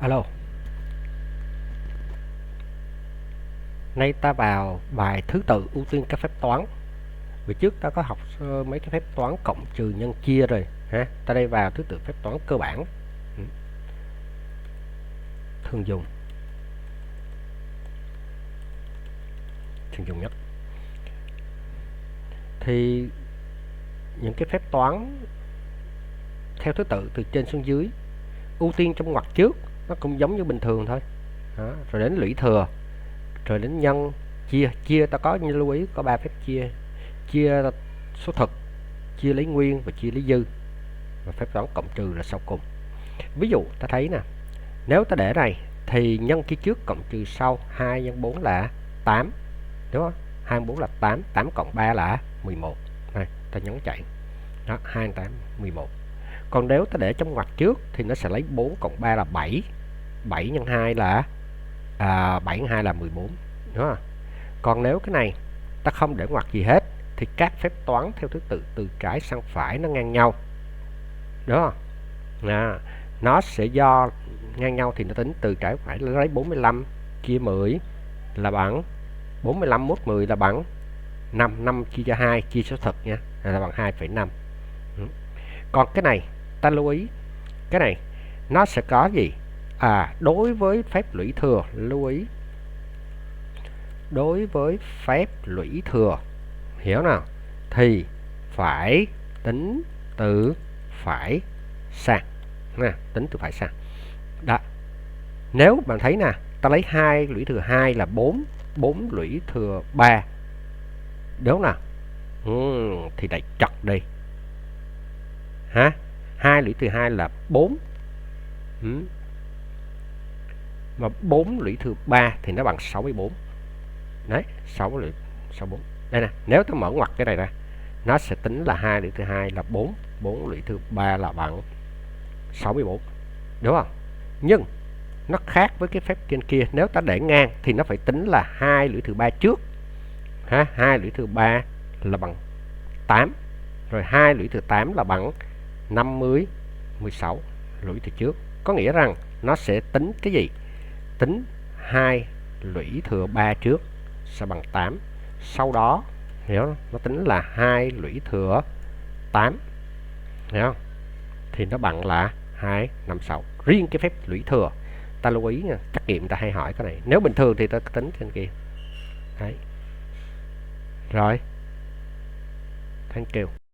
Alo, nay ta vào bài thứ tự ưu tiên các phép toán. Vì trước ta có học mấy cái phép toán cộng trừ nhân chia rồi ha. Ta đây vào thứ tự phép toán cơ bản. Thường dùng. Thường dùng nhất. Thì những cái phép toán theo thứ tự từ trên xuống dưới, ưu tiên trong ngoặc trước nó cũng giống như bình thường thôi. Đó, rồi đến lũy thừa, rồi đến nhân, chia ta có như lưu ý có 3 phép chia số thực, chia lấy nguyên và chia lấy dư, và phép toán cộng trừ là sau cùng. Ví dụ ta thấy nè, nếu ta để này thì nhân kia trước cộng trừ sau, 2 nhân 4 là 8, đúng không? 2 nhân 4 là 8, 8 cộng 3 là 11. Này, ta nhấn chạy. Đó, 2 nhân 8 11. Còn nếu ta để trong ngoặc trước thì nó sẽ lấy 4 cộng 3 là 7. 7 nhân 2 là 7 nhân 2 là 14, đúng không? Còn nếu cái này ta không để ngoặc gì hết thì các phép toán theo thứ tự từ trái sang phải nó ngang nhau, đúng không? Nó sẽ do ngang nhau thì nó tính từ trái phải, lấy 45 chia 10 là bằng 45 mốt 10 là bằng 5, 5 chia cho 2 chia số thực nha, là bằng 2,5. Còn cái này ta lưu ý, cái này nó sẽ có gì? Đối với phép lũy thừa, lưu ý, đối với phép lũy thừa, hiểu nào, thì phải tính từ phải sang nè, tính từ phải sang. Đó, nếu bạn thấy nè, ta lấy 2 lũy thừa 2 là 4, 4 lũy thừa 3, đúng nào? Thì lại trật đi ha. 2 lũy thừa 2 là 4, mà 4 lũy thừa 3 thì nó bằng 64. Đấy, 64. Đây nè, nếu ta mở ngoặc cái này ra, nó sẽ tính là 2 lũy thừa 2 là 4, 4 lũy thừa 3 là bằng 64, đúng không? Nhưng nó khác với cái phép trên kia, nếu ta để ngang thì nó phải tính là 2 lũy thừa 3 trước ha, 2 lũy thừa 3 là bằng 8, rồi 2 lũy thừa 8 là bằng 50 16 lũy thừa trước. Có nghĩa rằng nó sẽ tính cái gì? Tính 2 lũy thừa 3 trước sẽ bằng 8. Sau đó, hiểu không? Nó tính là 2 lũy thừa 8, hiểu không? Thì nó bằng là 256. Riêng cái phép lũy thừa, ta lưu ý nha, trắc nghiệm ta hay hỏi cái này. Nếu bình thường thì ta tính trên kia. Đấy. Rồi. Thank you.